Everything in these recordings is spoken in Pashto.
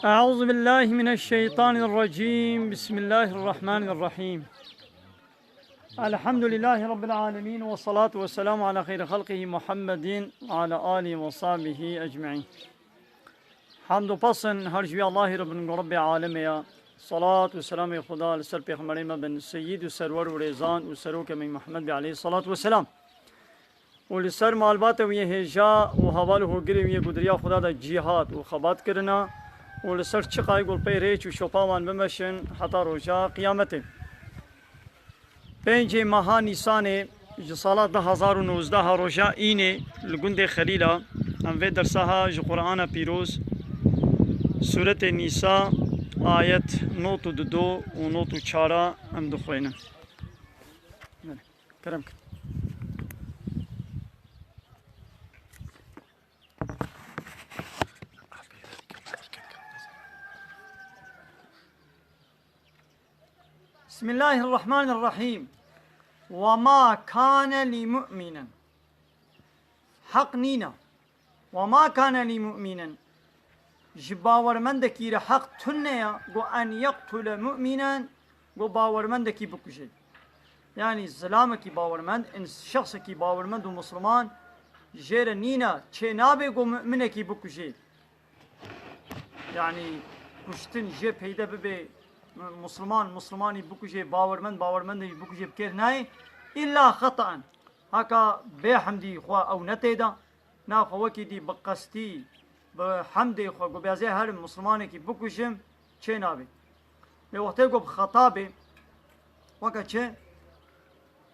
أعوذ بالله من الشيطان الرجيم. بسم الله الرحمن الرحيم. الحمد لله رب العالمين، والصلاة والسلام على خير خلقه محمد وعلى آله وصحبه أجمعين. حمد و پسند هر جوی الله رب عالمه. صلاة و سلام خدا لسر پیغمبر ما بن سید و سرور و ریزان و سروک من محمد علیه الصلاة والسلام و لسر معلومات و هجا و حوال و گری و گدریا خدا دا جهاد و خبات کرنا و لسر چقای گل پی ریچ و شپاوان بمشن حتی روجا قیامت. 5 ماه نیسان سال 2019 روجا اینه لگند خلیلا ام و درسها جو قرآن پیروز سورة النساء آية نوت 2 و نوت 4 ام دخوينا. كرمك. بسم الله الرحمن الرحيم. وما كان لمؤمن حق نينا وما كان لمؤمن باورمندکی را حق تنیا گو ان یقتل مؤمنا گو باورمندکی بکشه، یعنی سلام کی باورمند ان شخص کی باورمند و مسلمان جیر نینا چه نابه گو مؤمن کی بکشه، یعنی کشتن جه پیدا ببه مسلمانی بکشه باورمندی بکشه بکر نه الا خطأ هکا به حمدی خواه او نتیدا نا خوکی دی بقستی به حمد خود گو بیازه هر مسلمانی که بکشم چه نابه به وقتی گو بخطابه وکا چه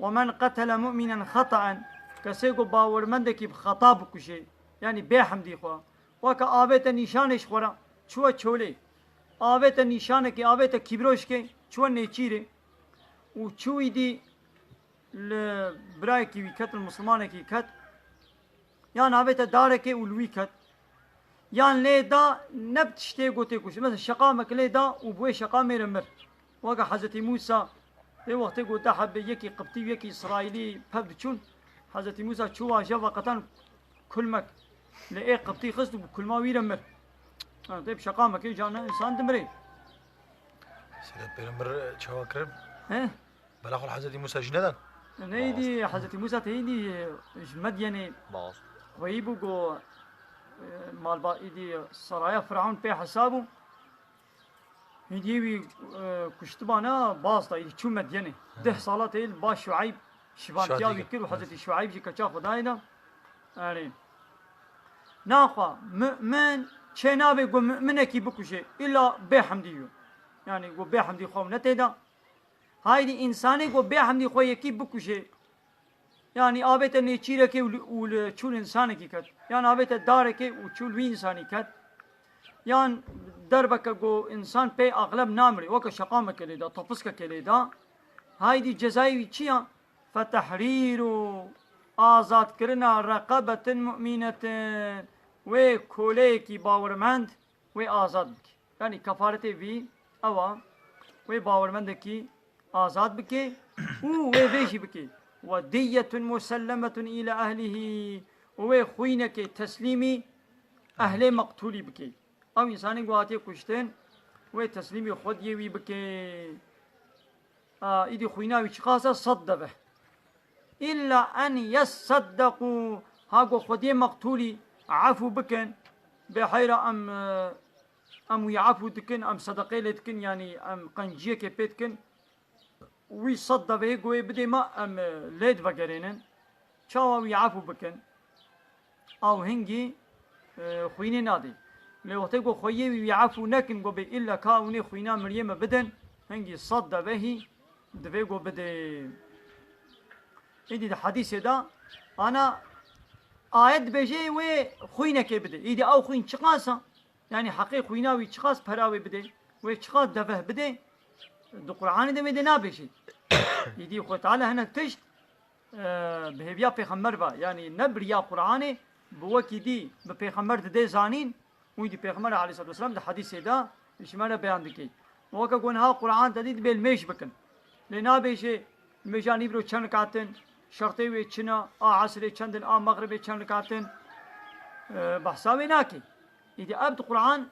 ومن قتل مؤمنا خطأ کسی گو باورمنده که بخطاب بکشه یعنی به حمدی خود وکا آبیت نشانش خورا چوه چوله آبیت نشانه که آبیت کبروش که چوه نیچیره و چوی دی برای که وی کت المسلمانه که کت یعنی آبیت داره که اولوی کت یان لیدا نبتشتی گوته کش مثلا شقامك لیدا و بوی شقام میرمر واقع حضرت موسی به وقت گوته حب یکی قبطی و یکی اسرائیلی پبد چون حضرت موسی چوا جوا قطن کلمک لئے قبطی خست و کل ما ویرمر طيب شقامك جانا انسان دمري سيدنا بيرمر چوا کرم ها بلاخو حضرت موسی جندن نيدي حضرت موسی تيدي مدينه باص ويبو جو مال با ایدی سرايا فرعون به حسابو هديوي كشتبانا باسطا ایدی چون مدينه 10 سالات ایل با شعيب شبانتيا بكر وحضرت شعيب جي كچا خدايدا اري ناخوا مؤمن چنابه گو مؤمنكي بكوشه الا بحمديو يعني گو بحمدي خو نتيدا هايدي انساني گو بحمدي خو يكي بكوشه yani abete ne çireke ul çul insanı ki kat yani abete dareke u çul vi insani kat yani darbaka go insan pe aglab namri o ka şaqama keleda tapuska keleda haydi cezayı çiya fatahriru azat kirna raqabatin mu'minatin ve kole ki bavermand ve azad yani kafarete vi ava ve bavermand ki azad bike u ve beşi bike ودية مسلمة إلى أهله وخوينك تسليمي أهل مقتولي بكي أو إنسان قواتي كشتين وتسليمي خود يوي بكي إيدي خوينا وشخاصة صدبه إلا أن يصدقوا هاقو خودي مقتولي عفو بكن بحيرة أم يعفو دكن أم صدقي لدكن يعني أم قنجيك بيتكن وی صد به گوی بدی ما ام لید وگرینن چاوا وی عفو بکن او هنگی خوینه نادی لوقتی گو خویی وی عفو نکن گو به الا کاونی خوینا مریم بدن هنگی صد بهی دوی گو بده ایدی ده حدیث دا انا آیت بجی و خوینه که بده ایدی او خوین چقاسا یعنی حقی خوینا وی چقاس پراوی بده و چقاس دوه بده دو قرآن ده میده نبیشی ایدی خود تعالی هنک تشت بهبیا پیغمبر با یعنی نبریا قرآن بوکی دی به پیغمبر ده زانین و دی پیغمبر علیه الصلاة والسلام ده حدیث دا شماره بیان دکی وکا گونها قرآن دادید بیل میش بکن لینا بیشه میجانی برو چند کاتن شرطی وی چنا عصر چندن مغرب چند کاتن بحثاوی ناکی إذا أبد قرآن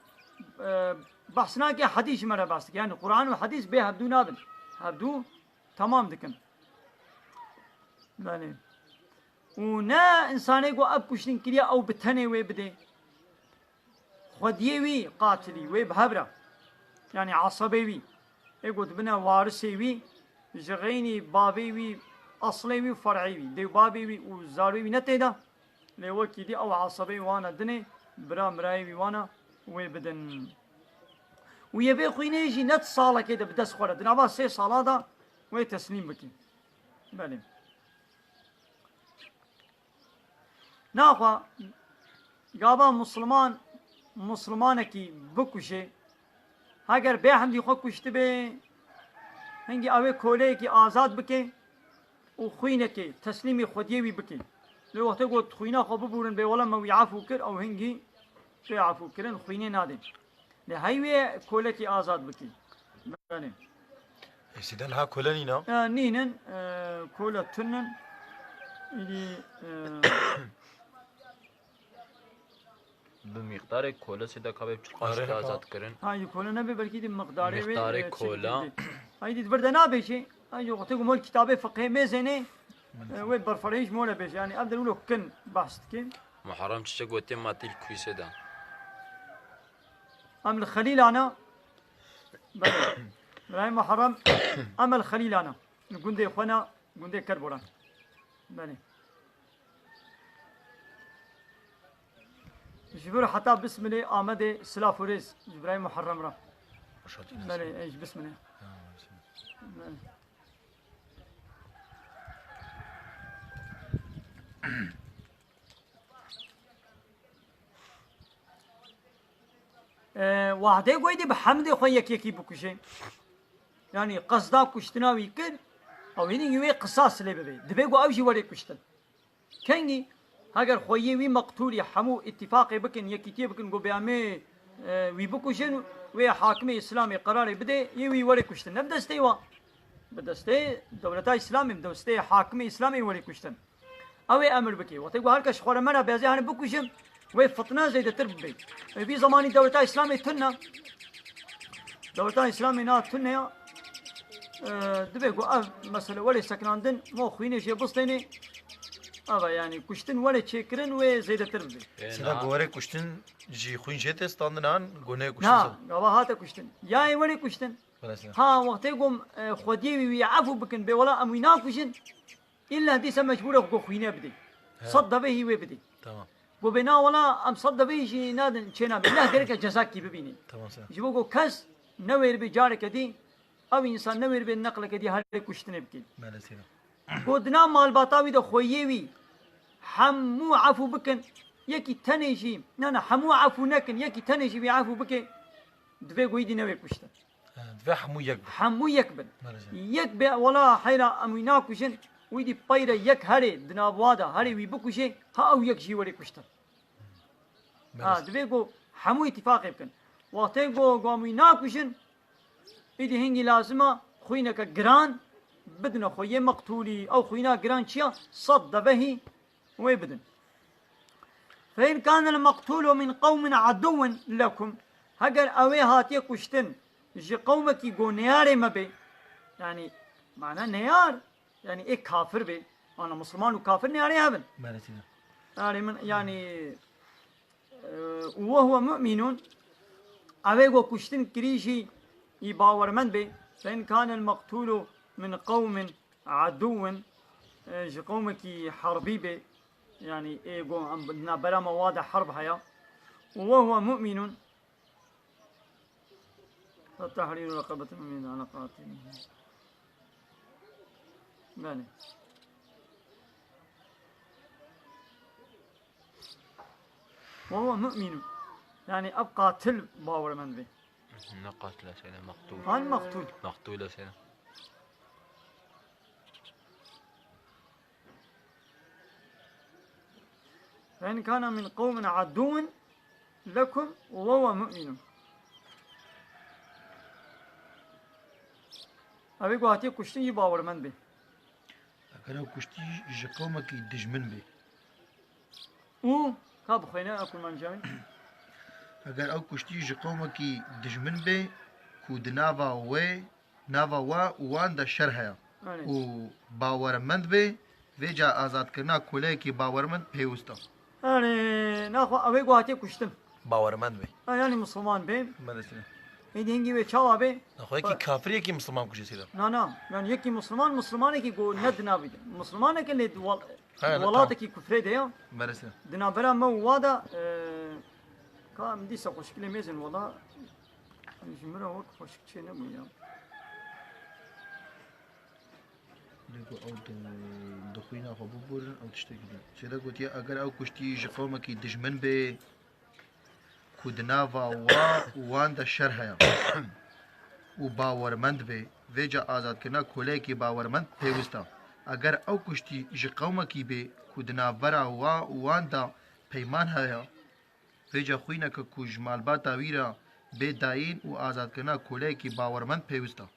بحثنا كي حديث مرة بحث يعني قرآن وحديث به هبدو نابن هبدو تمام دكن بله ونا إنساني قو أب كشتن كريا أو بتهني ويبدي خديه وي قاتلي ويبهبرة يعني عصبي وي يقول بنا وارثي وي جغيني بابي وي أصلي وي فرعي وي دي بابي وي وزاروي وي نتيدا لوكي دي أو عصبي وانا دني برا مراي وي وانا ويبدن ويبي خويني يجي نت صالة كده بدس خورة دنابا 3 صالة دا ويتسليم بكي بله ناخوا قابا مسلمان کی بکشه اگر به هم دی خود کشته به هنگی اوه کوله کی آزاد بکه و خوینه که تسلیم خودیه وی بکه لو وقت گفت خوینه خواب بورن به ولا موی عفو کر او هنگی شو عفو کرن خوینه ناده نه هایوی کوله کی آزاد بکه بله سيدان ها كولانينا نینن کوله تنن ایدی بمقدار کولا سیدا کباب چخواش آره، آزاد کرن هاي كولا نبي بركي دي مقداري مقداري كولا. هاي دي بردا نابي شيء هاي وقت مول كتابه فقه ميزني وي برفريش مولا بيش يعني ابدا نقول كن بحث كن محرم چه گوته ماتیل کوی سیدا ام الخليل انا بلا محرم ام الخليل انا قندي اخوانا قندي كربوران بله جبر حتى بسم الله آمده سلا فوريز جبرائي محرم را بله ايش بسم الله بله. واحده قويدي بحمد خوي يكي بكشي يعني قصدا كشتنا ويكر او هني يوي قصاص لي ببي دبيغو اوجي وري كشتن كنجي اگر خویی وی مقتولی همو اتفاقی بکن یکیتی بکن گو بیامه وی بکشن وی حاکم اسلامی قرار بده یوی وری کشتن نبدسته وا بدسته دولت اسلامی بدسته حاکم اسلامی وری کشتن اوی امر بکی وقتی گو هر کس خوره مرا بیازه هن بکشم وی فتنه زیده تر ببی بی زمانی دولت اسلامی تنه دولت اسلامی نا تنه دبی گو مثلا ولی سکناندن مو خوینش بستینی أبا يعني كشتن ولا تشكرن وزيد تربي. سيدا غوري كشتن جي خوين جيت استاندنان غوني كشتن. ها غابا هاتا كشتن. يا ولا كشتن. ها وقت يقوم خديوي ويعفو بكن بولا أمينا كشن إلا دي سمجبورة كو خوينه بدي. صد به وبدي. تمام. وبنا ولا أم صد به شيء نادن شينا بالله غيرك جزاك كي ببيني. تمام سيدا. جبوكو كس نوير بجارك دي أو إنسان نوير بالنقل كدي هل كشتن بكين. مالا سيدا. قدنا مال باطاوي ده خويوي حمو عفو بكن يكي تنيجي نانا حمو عفو نكن يكي تنيجي بيعفو بكن دفي قويدي نوي كشتا دفع حمو يكبر حمو يكبر يكبر ولا حيرا امينا كشن ويدي بايرا يك هري دنابوادا هري وي بكشي ها او يكشي وري كشتا دفي قو حمو اتفاق بكن وقتي قو امينا كشن ايدي هنجي لازمه خوينك جران بدنا خويه مقتولي او خوينا جران شيا صد به ويبدن فإن كان المقتول من قوم عدو لكم هجر أوي هاتي كشتن جي قومك يقول نياري ما بي يعني معناه نيار يعني إيه كافر بي أنا مسلمان وكافر نياري هبن يعني من يعني وهو مؤمن أوي قو كشتن كريشي يباور من بي فإن كان المقتول من قوم عدو جي قومك حربي بي يعني إيه بدنا بلا مواد حرب حياة وهو مؤمن فتحرير رقبة من على قاتله بله وهو مؤمن يعني أبقى تل باور من به قاتل سيدا مقتول هان مقتول مقتول سيدا فإن كان من قوم عدو لكم وهو مؤمن أبي قواتي كشتي باور من به أنا كشتي جي قومك دجمن بي و كاب خينا أكل من جاي ئەگەر ئەو کوشتی ژ قەومێکی دژمن بێ کو دناوا وێ ناوا وا واندا شەر هەیە و باوەرمەند بێ vêca azadkirina kuleyekî bawermend pêwîst e. Yani naxwe ew guhatê kuştin. Bawermend bê. Yani Müslüman bê. Meresine. Êdî hingî wê çawa bê. Naxweyekî kafiriyekî Müslüman kuşê de. Na yani yekî Müslüman Müslümanekî ku ne dinavî de. Müslümaneke lê welatekî kufrê de ya. Meresine. Dinabera me wa da ka em dîsa xweşkilê mêzin wela ji min re wek xweşik çê nebû ya. Lêgo ew dixwîna xwe bibûrin ew tiştekî din. Şêde gotiye eger ew kuştî ji qewmekî dijmin bê ku di nava wa wan de şer heye û bawermend bê vêca azadkirina kuleyekî bawermend pêwîst e. Eger ew kuştî ji qewmekî bê ku di navbera wa wan da peyman heye vêca xwîneke ku ji malbata wî re bê dayîn û azadkirina kuleyekî bawermend pêwîst e.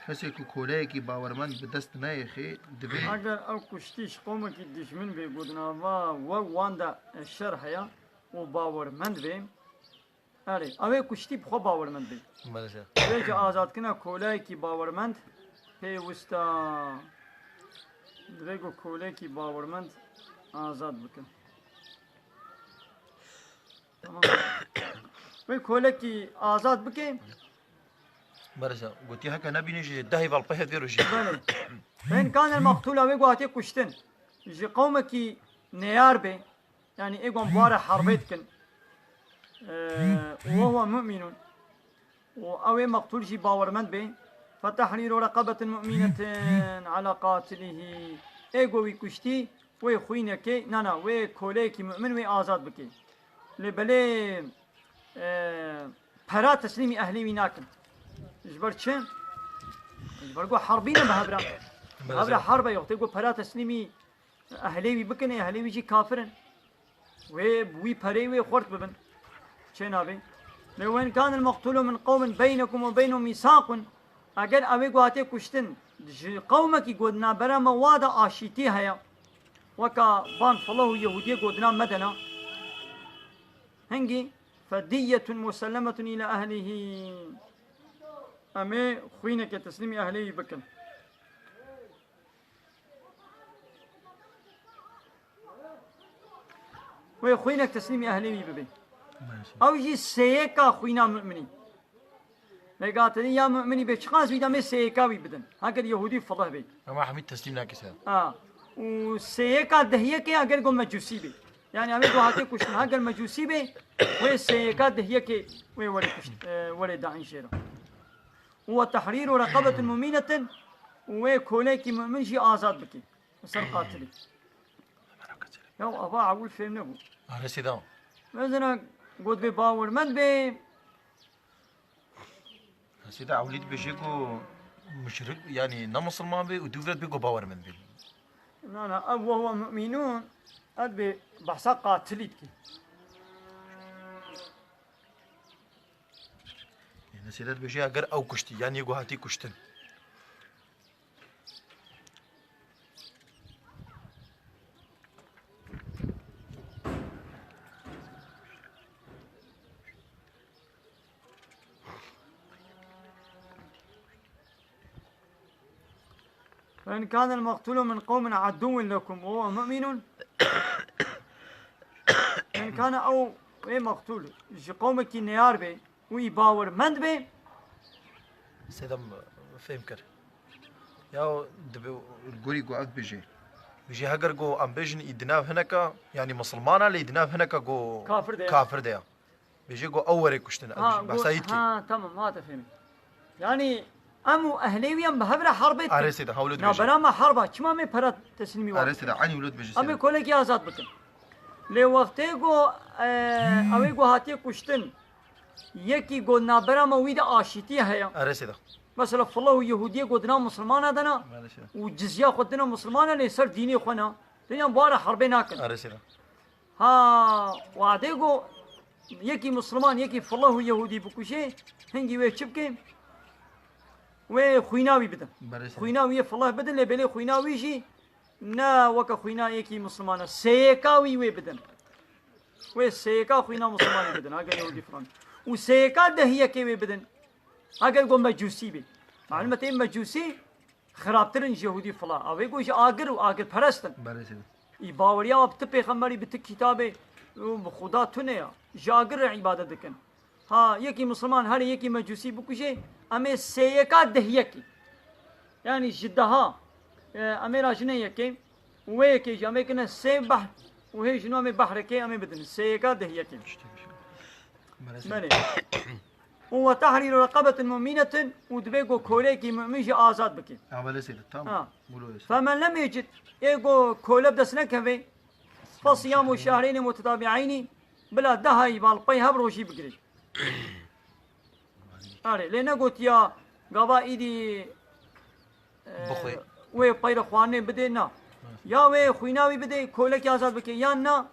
Kesê ku koleyekî bawermend bi dest nayêxê dibe Eger ew kuştî ji qewmekî dijmin bê ku di nava we wan de şer heye û bawermend bê erê ew ê kuştî bi xwe bawermend bê. Vêca azadkirina koleyekî bawermend pêwîst e. Divê ku koleyekî bawermend azad bikin. Tamam. Wê kolekî azad bike Barışa, gotiye heka nebîne jî dehê valpehê vêro jî. Belê. Bên kanel maqtûla wê guhatê kuştin. Ji qewmekî neyar bê, yani êgon buware herbê dikin. û huwe mu'minûn. û ew ê maqtûl jî bawermend bê. Fetehriru reqabetin mu'minetin ala qatilîhî. Êgo wî kuştî, wê xwînekê, nana, wê koleyekî mu'min wê azad bike. Lê belê pera teslîmî ehlê wî nakin. Ji ber çi? Ji ber got herbîne bi hevra. Hevra herbe yok. Tê got pera teslîmî ehlê wî bikin, ehlê wî jî kafirin. Wê wî perê wê xort bibin. Çê nabê? Lê wên kanil maqtûlu min qewmin beynekum û beynehum mîsaqun. Eger ew ê guhatê kuştin ji qewmekî godnabera me wa da aşîtî heye. Weka ban filah û Yehûdiyê godina medena. Hingî fediyyetun musellemetun îlâ ehlihî. Em ê xwînekê teslîmî ehlê wî bikin. Wê xwînek teslîmî ehlê wî bibe. Ew jî sêyeka xwîna mu'minî. Lêgatinî ya mu'minî bê çi qas wî de em ê sêyeka wî bidin. Heger Yehûdî filah bê. Ama hemî teslîm nake se. û sêyeka dehiyekê eger got mecûsî bê. Yani em ê guhatê kuştin. Heger mecûsî bê, wê sêyeka dehiyekê wê werê kuşt werê dayîn şêre. وتحرير رقبة مؤمنة وكوليكي مؤمن جي آزاد بكي سر قاتلي يا أبا عقول فهم نبو Arası da. مثلا قد بباور من بي Arası da avlid bir şey ko müşrik yani ne Müslüman be uduvret bir ko bawermend be. لا لا أب وهو مؤمنون أد بحثا قاتلي بكي Nesilet bir şey eğer ev kuştu yani guhati kuştun. فإن كان المقتول من قوم عدو لكم وهو مؤمن إن كان أو إيه مقتول جي قومك نيار بي وي باور مند بي Sedam fهم kar. Ya dibe guri guat bir şey. Bir şey eğer go ambejin idnav heneka yani Müslümana le idnav heneka go kafir de ya. Bir şey go avre kuştun. Basayit ki. Ha tamam هذا فهمت يعني أمو أهليهم بهبرة حربت Arası da havlud bir şey. نابرا ما حربة كما مي برات تسليمي واحد Arası da ani ulud bir şey. أمي كولك يا زاد بكن لي وقتي جو أوي جو هاتي كشتن يكي جو نابرا ما ويدا آشيتي هيا Arası da. مثلا فلو يهودية قدنا مسلمان هذانا وجزية قدنا مسلمان اللي صار ديني خنا دنيا بارا حربين هاكن Arası da. ها وعدي جو يكي مسلمان يكي فلو يهودي بكوشي هنجي ويشبكي وخويناوي بدن خويناوي فالله بدن لبلي خويناوي جي نا وكا خوينا يكي مسلمان سيكاوي وي بدن وی سیکا خوینا مسلمانی بدن اگر یهودی فران و سیکا دهیه که وی بدن اگر گو مجوسی بی معلومت این مجوسی خرابترین یهودی فلا اوی گوش آگر و آگر پرستن بله سیده ای باوریا اب ته پیغمبری به ته کتاب خدا تو نه جاگر عبادت کن ها یکی مسلمان هر یکی مجوسی بکشه اما سیکا دهیه کی یعنی جدها اما راجنه یکی و یکی جامعه کنه سی بحر و هی جنو اما بحر کی اما بدن سیکا دهیه کی بله سیده بله وتحرير رقبة مؤمنة ودبيقو كوليكي مؤمنش آزاد بكي بله سیده تمام بولو يا سيدي. فمن لم يجد يقو كولب دسنك هفي فصيام شهرين متتابعين بلا دهي بالقي هبروشي بقري أري لأن قلت يا قبا إيدي بخوي. وي بير خواني بدي نا يا وي خويناوي بدي كولك آزاد بكي يا نا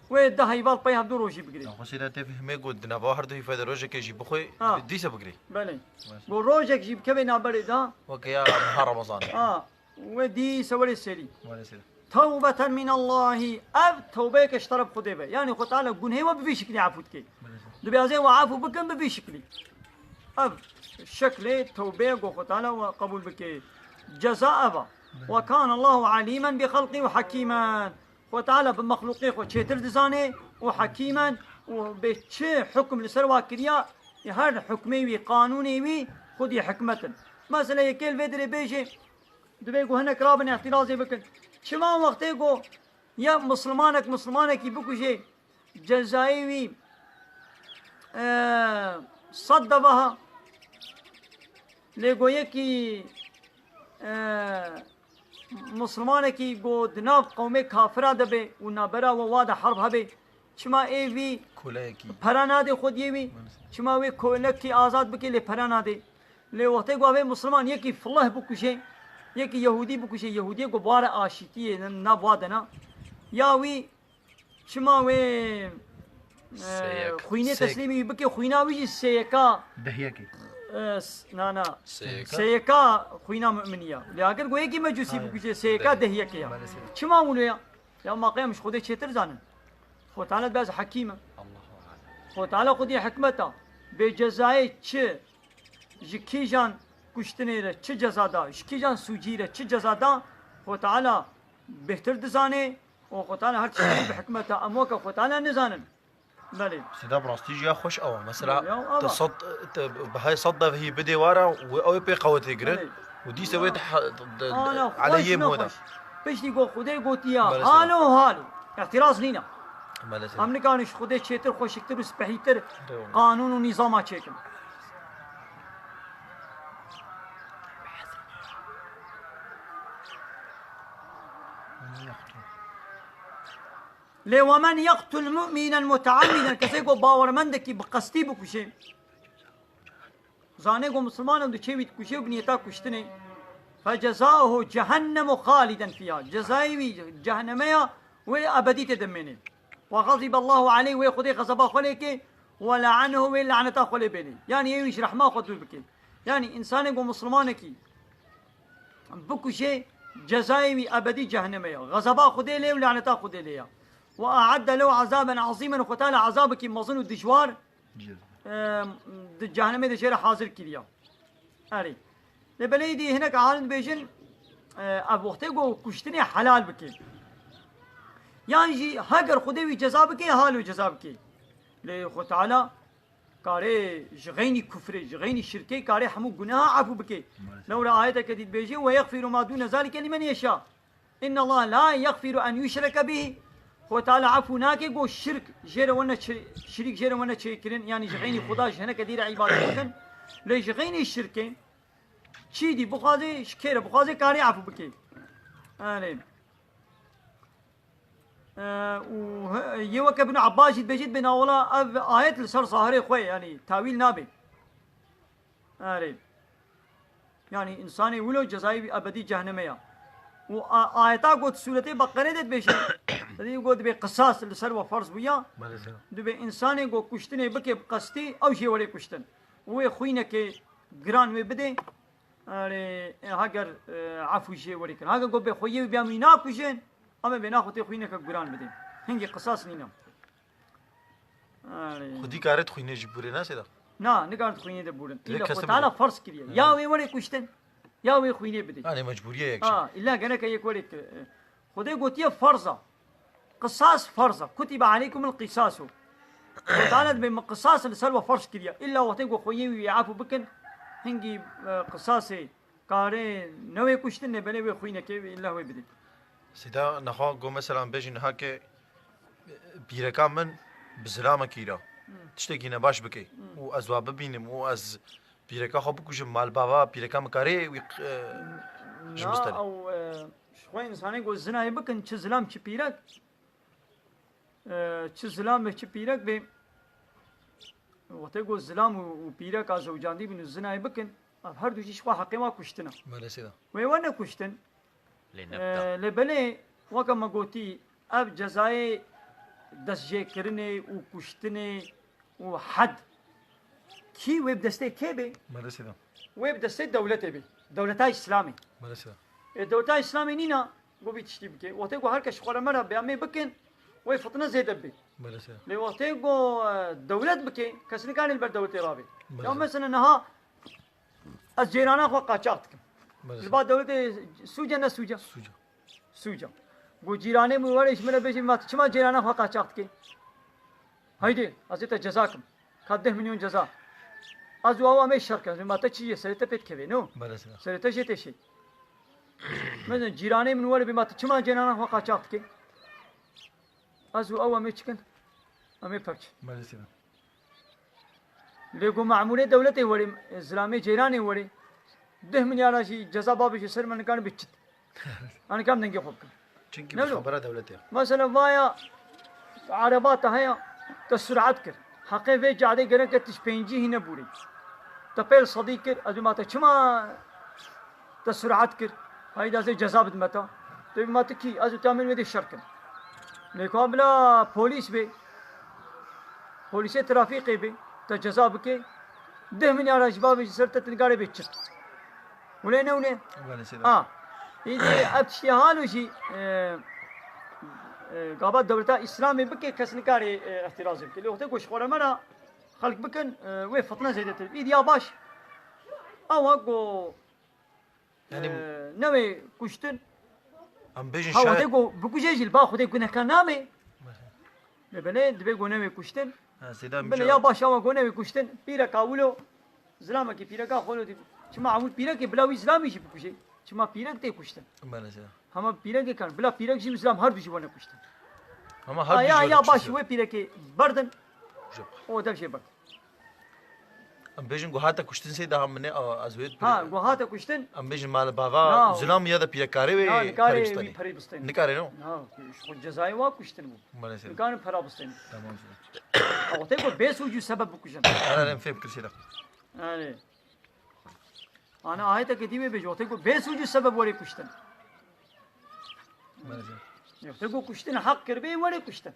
وي دهي بالقي هبروشي بقري خو سیده تفهمه گود نوا هر دوی فایده روزه که جی بخوی آه. دیسه بگری بله قول روجك جيب كبي نابري دا وكيا نهار رمضان ودي سوالي السري بله سیده توبة من الله أب توبيك اشترب خديبة يعني خد تعالى قنهي وبفي شكلي عفوت كي دبي أزين وعفو بكم بفي شكلي أب شكلي توبيك وخد تعالى وقبول بكي جزاء أبا وكان الله عليما بخلقه وحكيما خد تعالى بمخلوقي خد شيتر دزاني وحكيما وبشي حكم لسروا كريا هر حكمي وي قانوني وي خدي حكمة مثلا يكيل فيدري بيجي دبيقو هناك رابن اعتراضي بكن شما وقتی گو یا مسلمانکی بکشه جزایوی صد بها لگو یکی مسلمانکی گو دناف قومه کافره دبه و نبرا و واد حرب هبه شما ایوی کولاکی پراناده خود یوی شما وی کولکی آزاد بکی لی پراناده لی وقتی گو اوه مسلمان یکی فله بکشه یکی یهودی بکشه یهودی کو بار آشتیه نه وادنا یا وی شما وی خوینه تسلیمی بکی خوینا وی سیکا دهیه کی نه سیکا سیکا خوینا مؤمنیه لیکن گویی کی مجوسی بکشه سیکا دهیه کیا شما اونیا یا ما قیامش خوده چتر زانن خود تعالی باز حکیمه خود تعالی خودی حکمتا به جزای چه جکیجان کشتنی را چه جزا دا شکیجان سوجی را چه جزا دا خود تعالی بهتر دزانه و خود تعالی هر چیزی به حکمتا امو که خود تعالی نزانن بله سیده براستی جا خوش او یا مثلا أبا. تصد بهاي صدى هي بدي ورا او بي قوت يقرن بله. ودي سويت أنا على خوش يم هذا نخوش بيش يقول خدي قوتيا بله هالو اعتراض لينا بله سیده امریکانش خودی چیتر خوشکتر و سپهیتر دوم. قانون و نظام چیکن لی ومن یقتل مؤمنا متعمدا کسی کو باورمندکی بقصدی بکشه زانه کو مسلمان دو چوید کشه و بنیتا کشتنه فجزاؤه جهنم خالدا فيها جزائي جهنمية وأبدي تدمنه وغضب الله عليه ويخذي غضبا خليك ولعنه ولعنته خلي بيني يعني يويش رحمه خذوا بك يعني إنسان يقول مسلمانك بكو شيء جزائي أبدي جهنمية غضبا خذي ليه ولعنته خذي ليه وأعد له عذابا عظيما وقتال عذابك مظن الدشوار جهنمية دشير حاضر كليا أري لبليدي هناك عالم بيجن اب وقتی گو کشتنی حلال بکی يعني جي هاجر خدوي جزا بكي هالو جزا بكي لي خو تعالى كاري جغيني كفر جغيني شركي كاري حمو جناح عفو بكي لولا آياتك كديد بيجي ويغفر ما دون ذلك لمن يشاء إن الله لا يغفر أن يشرك به خو تعالى عفو ناكي جو الشرك جير ونا شريك جير ونا شيكرين يعني جغيني خدا هنا كدير عبادة لي جغيني الشركين چیدی بخوازی شکره بخوازی کاری عفو بکی آره و یوک ابن عباس بجد بنا ولا آیت لسر ظاهره خوی يعني تاویل نابي آره يعني انساني ولو جزائي ابدي جهنمية و آياتا قد سورة بقرة دت بيشي دي قد بي قصاص لسر وفرض بيا دو بي انساني قد كشتني بكي بقصتي او شي ولي كشتن و خوينك گران و بده آره هاگر عفو شيء ولكن هاگر قب خويه بيام يناقشين اما بيناخذ خوينك قران بدين هنجي قصاص نينا آره خودی کارت خوینه جی بوره نه سیدا نه نگارد خوینه ده بودن ایلا کسی خود تعالی بوده. فرض کریه یا وی ولی کشتن یا وی خوینه بده یعنی مجبوریه یک شی إلا قالك يقول خذي قلت يا فرضة قصاص فرضة كتب عليكم القصاص وتعالى بين قصاص السلوى فرش كريا إلا وتقول خويي يعافوا بكن هنجي قصاصي قارين نوي كشتن بنوي خوينا كيف إلا هو بدي سیدا نخوا گو مثلا بجین ها که بیرکا من بزلام کیرا تشتکی نباش بکی و از واب ببینم و از بیرکا خو بکوشم مال بابا بیرکا مکاری و لا جمستني. أو شوي إنسان يقول زنا يبكن تزلام تبيرك تزلام تبيرك ب وتقول زلام وبيرك عزوجان دي من زنا يبكن هر دو شيء شوا حقي ما كشتنا بله سیدا وين كشتن لنبدأ لبني وكما قلتي اب جزاي دسجي كرني وكشتني وحد كي ويب دستي كيبي بله سیدا ويب دستي دولتي بي دولتاي اسلامي بله سیدا دولتاي اسلامي نينا قوبي تشتي بكي وتيقو هركش خورا مرة بيامي بكن وي فطنا زي دبي بله سیدا لي وتيقو دولت بكي كسني كان البر دولتي رابي بله. يوم مثلا نها الجيران اخو قاچاقتكم بله سیدا البعض دولتي سوجا نا سوجا سوجا سوجا قو جيراني مو وريش من بيجي ما شما جيرانا اخو قاچاقتكي هيدي ازيت جزاكم 10 مليون جزاء ازو هوا مش شركه ما تشي سرته بيت كبي نو بله سیدا سرته جيت شي مثلا جيراني من وري بما شما جيرانا اخو قاچاقتكي ازو اوا ميشكن امي فرش بله سیدا ليقو معمولة دولتي وري اسلامي جيراني وري 10 مليار شي جزاء بابي سر من كان بيتشت انا كم نجي خوبك چونکی نلو. خبره دولتی مثلا وايا عربات هيا تسرعت كر حقي في جادي گرن که تشپنجي هنا بوري تپل صديق كر ادو ما تشما تسرعت كر هاي دا زي جزاء بدمتا تو ما تكي ازو تعمل مدي شركه ليكو بلا بوليس بي بوليس ترافيقي بي تجزاء بكي 10 مليار شباب سرت تنقاري بيتشت ولين ولين بله سیدا إذا أبتشتهالو شيء قابات دولتا إسلامي بكي كسنكاري احترازي بكي لو تقول شخورا مرة خلق بكن وي فطنا زيدت إذا يا باش أو أقو يعني نوي كشتن ام بجین هاو شاید تقو بكوجيج الباخو تقو نكا نامي لبنين دبيقو نوي كشتن سیدا بنا يا باش أو أقو نوي كشتن بيرا كاولو زلامكي بيرا كاولو دي شما عمود بيرا كي بلاوي إسلامي شي بكوجي شما بيرا كي كشتن بله سیدا همه پیرک کن بلا پیرک جیم اسلام هر دوشی ونه کشتن اما هر یا بیجی یا ولی باش چیزی. و پیرک بردن جب. او دل شی برد ام بجین گو هاتا کشتن سیدا هم منه ازوید ها گو هات کشتن ام بجین مال بابا نه. زلام یا دا پیرکاری نا وی نکاری پریبستانی وی پری بستن نکاری نو ها خود جزای وا کشتن بو بله سیدا نکان پرا بستن تمام سیدا او ته کو بیسو جو سبب بکشن انا لم فهم كل سيدا اره انا آیت که دیوی بجو ته کو بیسو جو سبب وری کشتن بله سیدا یو ته کو کشتن حق کربی وری کشتن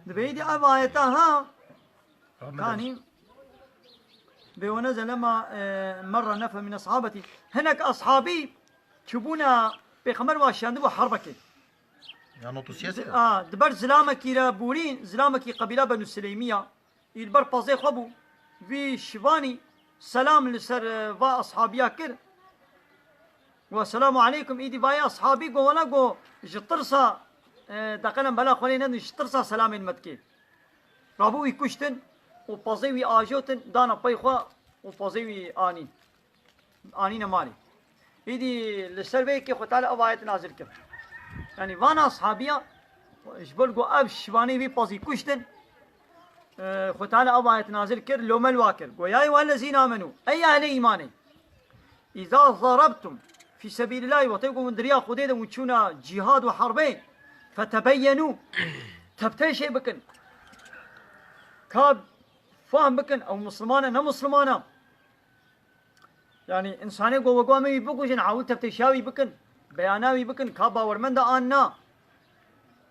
دبيدي أبايتها كاني ونزل لما مر نفر من أصحابتي هناك أصحابي تشوفونا بخمر واشاندو حربك يعني نوتو سياسة دبر زلامك إلى بورين زلامك قبيلة بنو السليمية البر بازي خبو في شباني سلام لسر و أصحابيا كر والسلام عليكم إيدي بايا أصحابي قو ولا قو جطرسا دقنا بلا خلينا نشترسا سلام المتكي رابو يكشتن وبازيوي آجوتن دانا بيخوا وبازيوي آني نمالي إيدي لسر كي خو تعالى أبايت نازل كر يعني وانا أصحابيا جبل قو أب شباني بي بازي كشتن خو تعالى أبايت نازل كر لو ملواكر قو يا أيها الذين آمنوا أي أهل إيماني إذا ضربتم في سبيل الله وتيقوا من دريا خديدا وتشونا جهاد وحربين فتبينوا تبتي شيء بكن كاب فاهم بكن او مسلمانه نا مسلمانه يعني انساني قوة قوامي بكوشن عاود تبتي شاوي بكن بياناوي بكن كابا ورمن دا آنا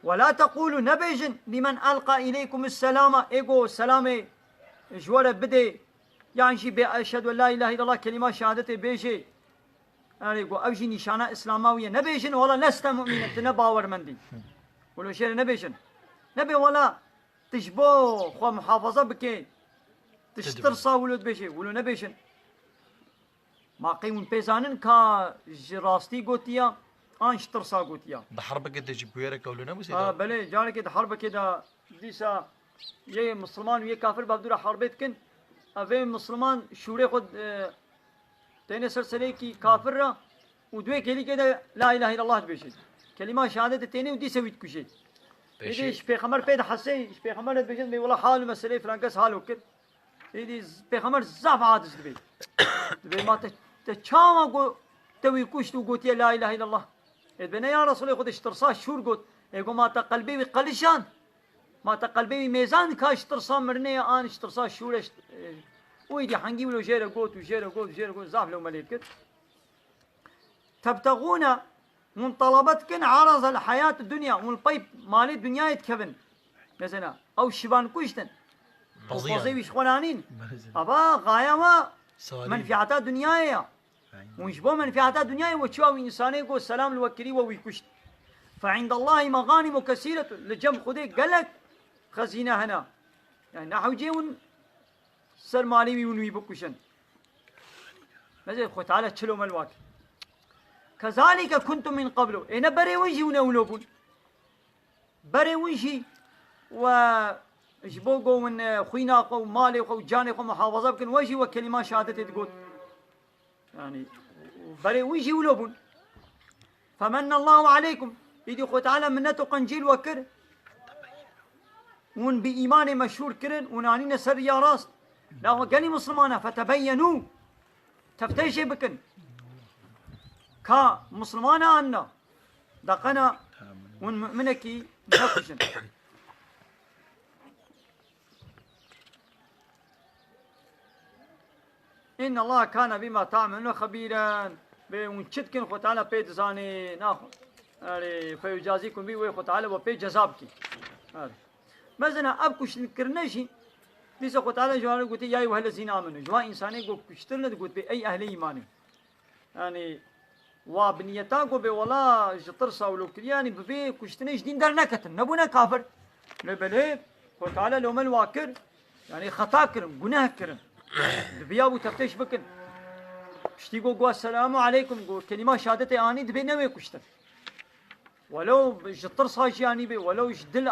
ولا تقولوا نبيجن لمن ألقى إليكم السلام إيقو السلام جوار بدي يعني شي أشهد أن لا إله إلا الله كلمة شهادتي بيجي يعني قو أوجي نشانة إسلامية نبيشن ولا لست مؤمنا تنباور مندي ولو شيء نبيشن نبي ولا تشبو خو محافظة بكي تشترصا ولد بيشي ولو نبيشن ما قيمون بيزانن كا جراستي قوتيا انش ترصا قوتيا بحرب قد جبويرك ولا نبو سيدا بلي جاري كده حرب كده ديسا يي مسلمان ويا كافر بابدورا حربت كن افي مسلمان شوري خد تاني سلسلة كي كافر ودوي كلي كده لا اله الا الله بيشي كلمة شهادة تاني ودي سويت كشي بيشي ايش بيخمر بيد حسي ايش بيخمر بيجن بي والله حال مسألة فرانكس حاله كده ايدي بيخمر زعف عادس دبي ما تشاما قو توي كشتو قوت يا لا اله الا الله ابن يا رسول خد اشترصا شور قوت يقول ما تقلبي بقلشان ما تقلبي ميزان كاش ترصا مرني ان اشترصا شور ويدي حنجي له جيره قوت وجيره قوت وجيره قوت زعف له مليك تبتغون من طلبتكن عرض الحياة الدنيا والبيب مالي الدنيا يتكفن مثلا او شبان كشتن وفوزي وشخولانين ابا غاية ما منفعتا دنيايا ونشبو منفعتا دنيايا وشواوي انساني يقول السلام الوكري ويكشت فعند الله مغانم كثيرة لجم خدي قالك خزينة هنا يعني نحو جيون سر مالي ونوي بكشن مثلا خو تعالى تشلو ملواك كذلك كنتم من قبل انا بري وجهي ونولوبون بري وجهي و جبوقو من خوينا قو مالي قو جاني قو محافظة بكن وجهي وكلمات شهادة تقول يعني بري وجهي ولوبون فمن الله عليكم يدي خو تعالى منته قنجيل وكر ون بإيمان مشهور كرن ونانين سر يا راس لا هو قالي مسلمانا فتبينوا تفتيشي بكن كا مسلمانا عنا دقنا ون مؤمنكي بحقشن إن الله كان بما تعملون خبيرا ونشتكن خو تعالى بيت زاني ناخذ يعني فيجازيكم بي ويخو تعالى وبي جزابكي مثلا أبكش نكرنشي ليس خو تعالى جواني قلت يا أيها الذين آمنوا جوا إنساني قلت كشترنا قلت بي أي أهل إيماني يعني وابنيتا قلت بي والله جطرسا ولو كرياني ببي كشتنيش دين در نكتن نبونا كافر نبلي خو تعالى لو من واكر يعني خطا كرم قناه كرم بيابو تفتيش بكن كشتي قو السلام عليكم قو كلمة شهادتي آني دبي نوي كشتن ولو جطر صاجي آني بي ولو جدل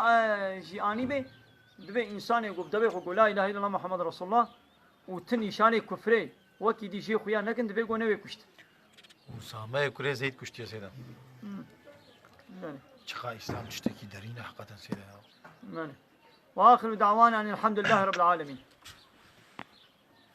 جي آني بي دبي إنسان يقول دبي خو لا إله إلا الله محمد رسول الله وتني شاني كفري وكي دي جي خويا نكن دبي قو نوي كشتن وسامة كوري زيد كشتي سيدا شخا إسلام تشتكي دارين حقا سيدا وآخر دعوانا أن الحمد لله رب العالمين